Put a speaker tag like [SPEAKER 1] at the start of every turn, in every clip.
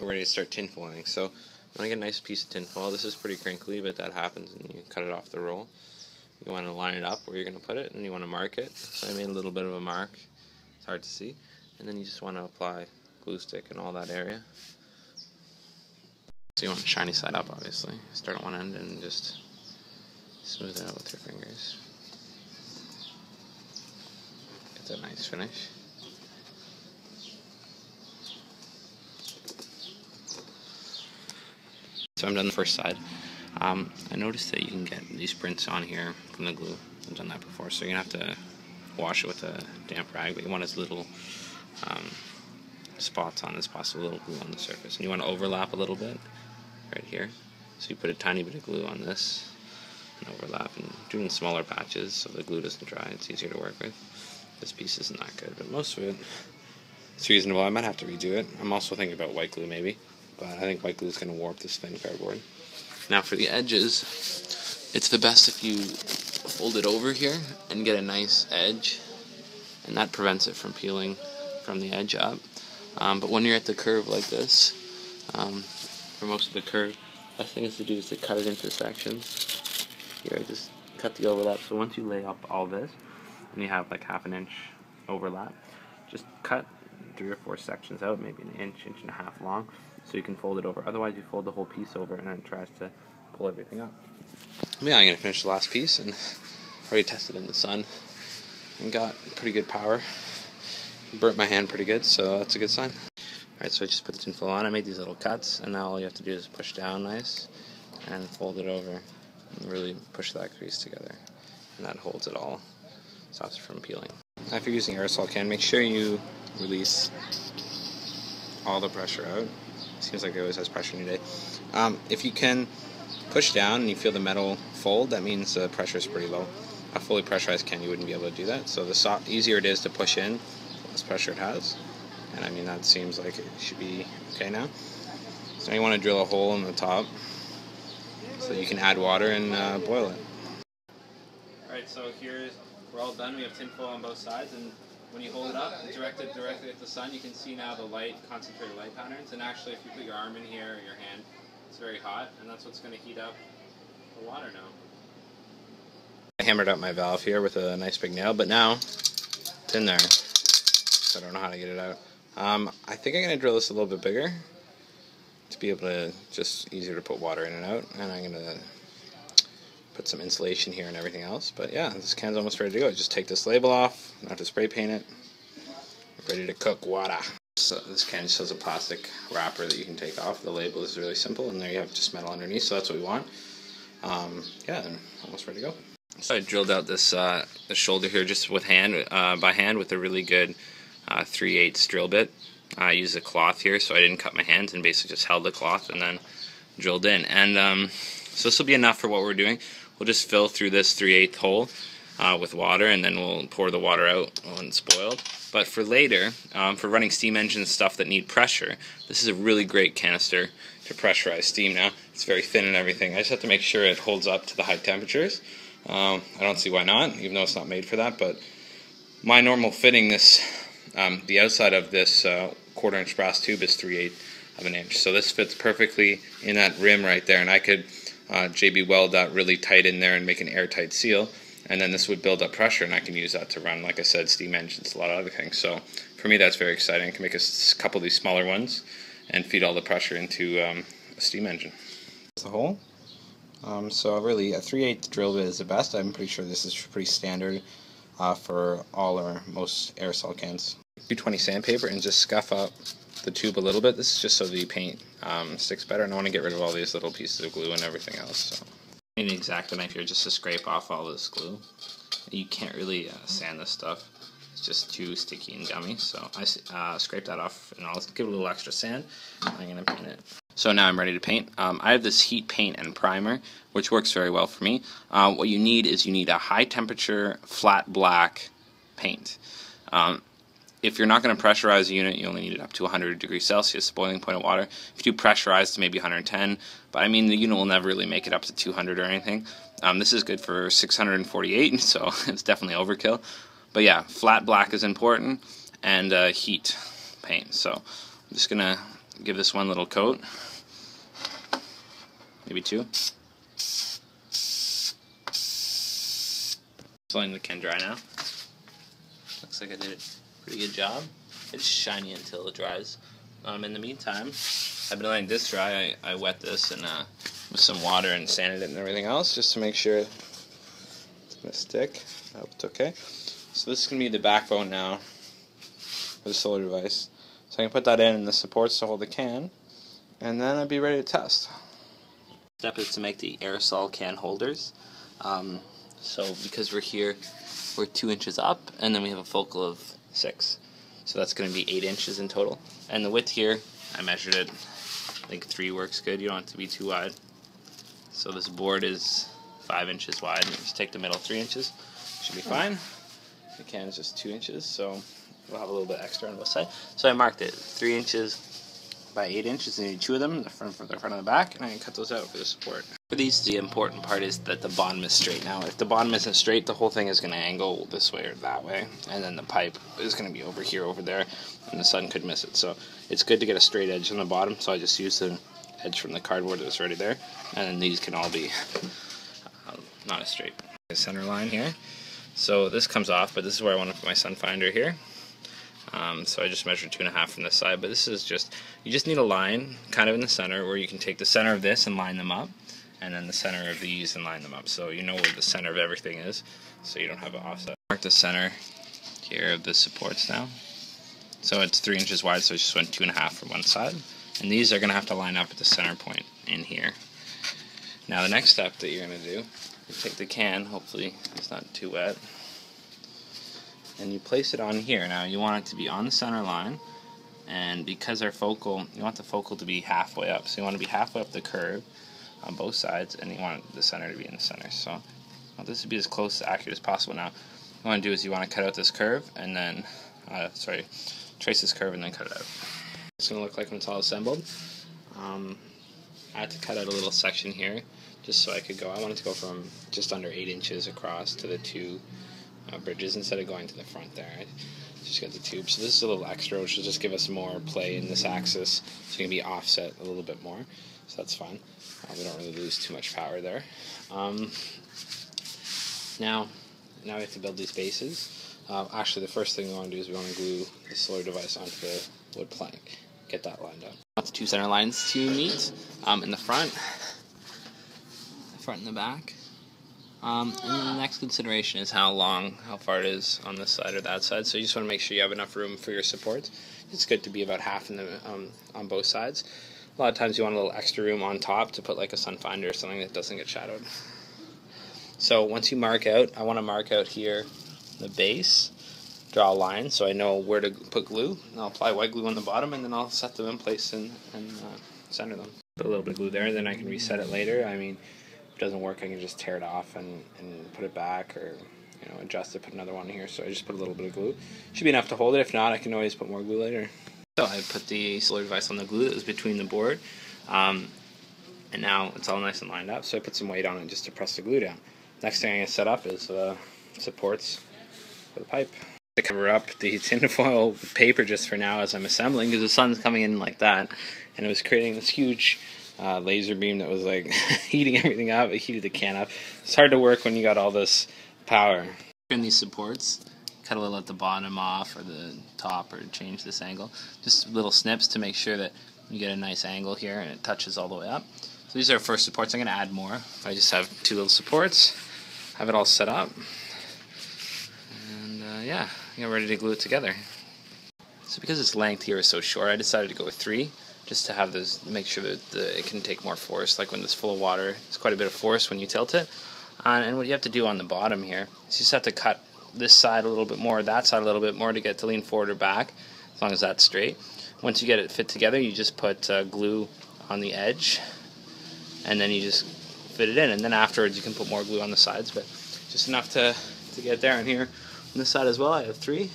[SPEAKER 1] we're ready to start tinfoiling. So you want to get a nice piece of tinfoil. This is pretty crinkly, but that happens, and you cut it off the roll. You want to line it up where you're going to put it, and you want to mark it. So I made a little bit of a mark. It's hard to see. And then you just want to apply glue stick in all that area. So you want the shiny side up, obviously. Start at one end and just smooth it out with your fingers. Get that nice finish. So I'm done the first side. I noticed that you can get these prints on here from the glue. I've done that before, so you're going to have to wash it with a damp rag, but you want as little spots on as possible, little glue on the surface. And you want to overlap a little bit right here. So you put a tiny bit of glue on this and overlap, and do it in smaller patches so the glue doesn't dry. It's easier to work with. This piece isn't that good, but most of it it's reasonable. I might have to redo it. I'm also thinking about white glue maybe, but I think white glue is going to warp this thin cardboard. Now for the edges, it's the best if you fold it over here and get a nice edge, and that prevents it from peeling from the edge up. But when you're at the curve like this, for most of the curve, the best thing is to do is to cut it into sections. Here, I just cut the overlap. So once you lay up all this, and you have like half an inch overlap, just cut 3 or 4 sections out, maybe an inch, inch and a half long, so you can fold it over. Otherwise, you fold the whole piece over and then it tries to pull everything up. Yeah, I'm going to finish the last piece, and already tested in the sun and got pretty good power. Burnt my hand pretty good, so that's a good sign. Alright, so I just put the tinfoil on. I made these little cuts, and now all you have to do is push down nice and fold it over and really push that crease together. And that holds it all, stops it from peeling. Now if you're using aerosol can, make sure you release all the pressure out. Seems like it always has pressure in your day. If you can push down and you feel the metal fold, that means the pressure is pretty low. A fully pressurized can, you wouldn't be able to do that. So the easier it is to push in, the less pressure it has. And I mean, that seems like it should be okay now. So now you want to drill a hole in the top so that you can add water and boil it. Alright, so we're all done. We have tinfoil on both sides, and when you hold it up and direct it directly at the sun, you can see now the light, concentrated light patterns. And actually, if you put your arm in here or your hand, it's very hot, and that's what's going to heat up the water now. I hammered out my valve here with a nice big nail, but now it's in there, so I don't know how to get it out. I think I'm going to drill this a little bit bigger to be able to just easier to put water in and out, and I'm going to put some insulation here and everything else. But yeah, this can's almost ready to go. Just take this label off, not have to spray paint it. Ready to cook water. So this can just has a plastic wrapper that you can take off. The label is really simple, and there you have just metal underneath, so that's what we want. Yeah, and almost ready to go. So I drilled out this the shoulder here just with by hand with a really good 3/8 drill bit. I used a cloth here, so I didn't cut my hands, and basically just held the cloth and then drilled in. And so this will be enough for what we're doing. We'll just fill through this 3/8 hole with water, and then we'll pour the water out when it's boiled. But for later, for running steam engines, stuff that need pressure, this is a really great canister to pressurize steam now. It's very thin and everything. I just have to make sure it holds up to the high temperatures. I don't see why not, even though it's not made for that. But my normal fitting, the outside of this 1/4 inch brass tube is 3/8 of an inch. So this fits perfectly in that rim right there, and I could JB weld that really tight in there and make an airtight seal. And then this would build up pressure, and I can use that to run, like I said, steam engines, a lot of other things. So for me, that's very exciting. I can make a couple of these smaller ones and feed all the pressure into a steam engine. The hole. So really, a 3/8 drill bit is the best. I'm pretty sure this is pretty standard for all or most aerosol cans. 220 sandpaper and just scuff up the tube a little bit. This is just so the paint sticks better, and I want to get rid of all these little pieces of glue and everything else. So I need an X-Acto knife here just to scrape off all this glue. You can't really sand this stuff. It's just too sticky and gummy. So I scrape that off, and I'll give it a little extra sand. I'm going to paint it. So now I'm ready to paint. I have this heat paint and primer, which works very well for me. What you need is a high temperature flat black paint. If you're not going to pressurize the unit, you only need it up to 100 degrees Celsius, the boiling point of water. If you do pressurize, to maybe 110, but I mean the unit will never really make it up to 200 or anything. This is good for 648, so it's definitely overkill. But yeah, flat black is important, and heat paint. So I'm just going to give this one little coat, maybe two. Just letting the can dry now. Looks like I did a pretty good job. It's shiny until it dries. In the meantime, I've been letting this dry. I wet this and with some water and sanded it and everything else just to make sure it's going to stick. I hope it's okay. So this is going to be the backbone now for the solar device. So I can put that in and the supports to hold the can, and then I'd be ready to test. Step is to make the aerosol can holders. So because we're here, we're 2 inches up, and then we have a focal of 6. So that's going to be 8 inches in total. And the width here, I measured it. I think 3 works good. You don't have to be too wide. So this board is 5 inches wide. Just take the middle 3 inches. Should be fine. The can is just 2 inches, so we'll have a little bit extra on both sides. So I marked it 3 inches by 8 inches. I need 2 of them, the front and the back, and I can cut those out for the support. For these, the important part is that the bottom is straight. Now, if the bottom isn't straight, the whole thing is going to angle this way or that way, and then the pipe is going to be over here, over there, and the sun could miss it. So it's good to get a straight edge on the bottom, so I just use the edge from the cardboard that's already there, and then these can all be not as straight. The center line here. So this comes off, but this is where I want to put my sun finder here. So I just measured 2.5 from this side, but this is just, you just need a line kind of in the center where you can take the center of this and line them up, and then the center of these and line them up, so you know where the center of everything is, so you don't have an offset. Mark the center here of the supports now. So it's 3 inches wide, so I just went 2.5 from one side, and these are going to have to line up at the center point in here. Now the next step that you're going to do is take the can, hopefully it's not too wet, and you place it on here. Now you want it to be on the center line, and because our focal, you want the focal to be halfway up, so you want to be halfway up the curve on both sides, and you want the center to be in the center. So I want this to be as close to accurate as possible. Now what you want to do is you want to cut out this curve and then trace this curve and then cut it out. It's going to look like when it's all assembled. I had to cut out a little section here just so I could go, I wanted to go from just under 8 inches across to the 2 bridges instead of going to the front there. I just got the tube. So this is a little extra, which will just give us more play in this axis, so you can be offset a little bit more. So that's fine. We don't really lose too much power there. Now we have to build these bases. Actually, the first thing we want to do is we want to glue the solar device onto the wood plank. Get that lined up. I want the 2 center lines to meet in the front and the back. And then the next consideration is how far it is on this side or that side. So you just want to make sure you have enough room for your supports. It's good to be about half in the on both sides. A lot of times you want a little extra room on top to put like a sun finder or something that doesn't get shadowed. So once you mark out, I want to mark out here the base, draw a line so I know where to put glue. And I'll apply white glue on the bottom, and then I'll set them in place and center them. Put a little bit of glue there, and then I can reset it later. I mean, if it doesn't work, I can just tear it off and put it back, or adjust it, put another one here. So I just put a little bit of glue. Should be enough to hold it. If not, I can always put more glue later. So I put the solar device on the glue that was between the board, and now it's all nice and lined up. So I put some weight on it just to press the glue down. Next thing I'm going to set up is supports for the pipe. To cover up the tinfoil paper just for now as I'm assembling, because the sun's coming in like that, and it was creating this huge laser beam that was like heating everything up. It heated the can up. It's hard to work when you got all this power. In these supports, cut a little at the bottom off or the top, or change this angle. Just little snips to make sure that you get a nice angle here and it touches all the way up. So these are our first supports. I'm going to add more. I just have 2 little supports, have it all set up, and yeah, I'm ready to glue it together. So because its length here is so short, I decided to go with 3, just to have this, make sure that it can take more force. Like when it's full of water, it's quite a bit of force when you tilt it. And what you have to do on the bottom here is you just have to cut this side a little bit more, that side a little bit more, to get to lean forward or back, as long as that's straight. Once you get it fit together, you just put glue on the edge, and then you just fit it in, and then afterwards you can put more glue on the sides, but just enough to get there. And here on this side as well, I have 3.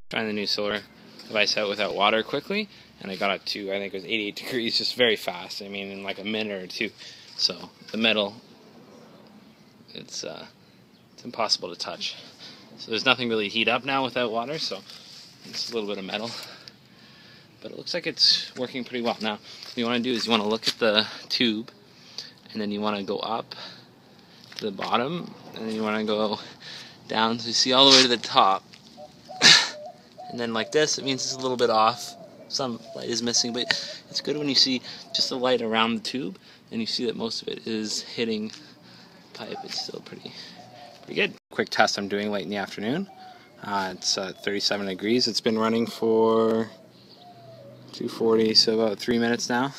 [SPEAKER 1] Trying the new solar device out without water quickly, and I got it to, I think it was 88 degrees, just very fast. I mean, in like a minute or 2. So the metal, it's impossible to touch. So there's nothing really heat up now without water, so it's a little bit of metal. but it looks like it's working pretty well. Now, what you want to do is you want to look at the tube, and then you want to go up to the bottom, and then you want to go down so you see all the way to the top. And then like this, it means it's a little bit off. Some light is missing, but it's good when you see just the light around the tube, and you see that most of it is hitting the pipe. It's still pretty good. Quick test I'm doing late in the afternoon. It's 37 degrees. It's been running for 240, so about 3 minutes now.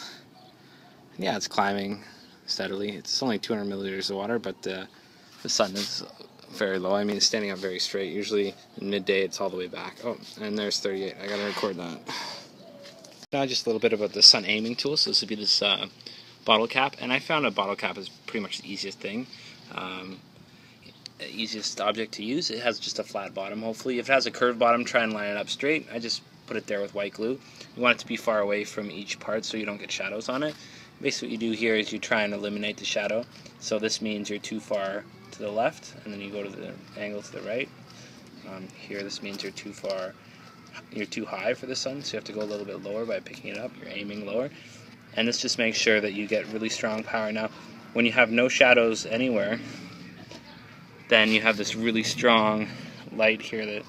[SPEAKER 1] And yeah, it's climbing steadily. It's only 200 milliliters of water, but the sun is very low. I mean, it's standing up very straight. Usually in midday it's all the way back. Oh, and there's 38. I gotta record that. Now just a little bit about the sun aiming tool. So this would be this bottle cap, and I found a bottle cap is pretty much the easiest thing. Easiest object to use. It has just a flat bottom. Hopefully, if it has a curved bottom, try and line it up straight. I just put it there with white glue. You want it to be far away from each part so you don't get shadows on it. Basically what you do here is you try and eliminate the shadow. So this means you're too far to the left, and then you go to the angle to the right. Here this means you're too high for the sun, so you have to go a little bit lower by picking it up. You're aiming lower. And this just makes sure that you get really strong power. Now, when you have no shadows anywhere, then you have this really strong light here that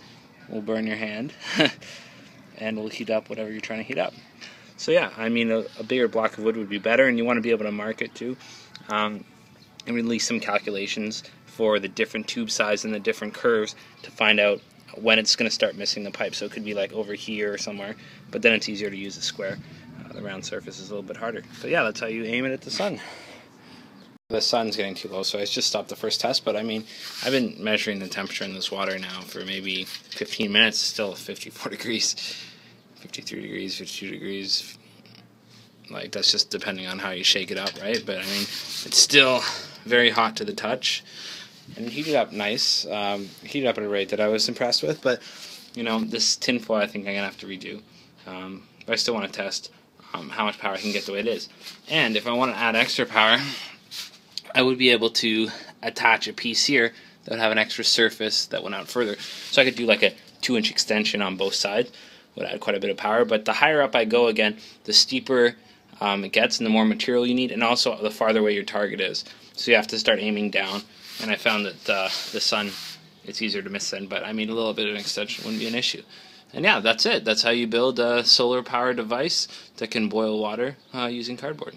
[SPEAKER 1] will burn your hand and will heat up whatever you're trying to heat up. So yeah, I mean, a bigger block of wood would be better, and you want to be able to mark it too, and release some calculations for the different tube size and the different curves to find out when it's going to start missing the pipe. So it could be like over here or somewhere, but then it's easier to use a square. The round surface is a little bit harder. But yeah, that's how you aim it at the sun. The sun's getting too low, so I just stopped the first test, but I mean, I've been measuring the temperature in this water now for maybe 15 minutes, still 54 degrees, 53 degrees, 52 degrees, like that's just depending on how you shake it up, right? But I mean, it's still very hot to the touch, and it heated up nice, heated up at a rate that I was impressed with, but you know, this tinfoil I think I'm going to have to redo, but I still want to test how much power I can get the way it is. And if I want to add extra power, I would be able to attach a piece here that would have an extra surface that went out further. So I could do like a 2-inch extension on both sides, would add quite a bit of power. But the higher up I go, again, the steeper it gets and the more material you need, and also the farther away your target is. So you have to start aiming down. And I found that the sun, it's easier to miss then, but I mean a little bit of an extension wouldn't be an issue. And yeah, that's it. That's how you build a solar power device that can boil water using cardboard.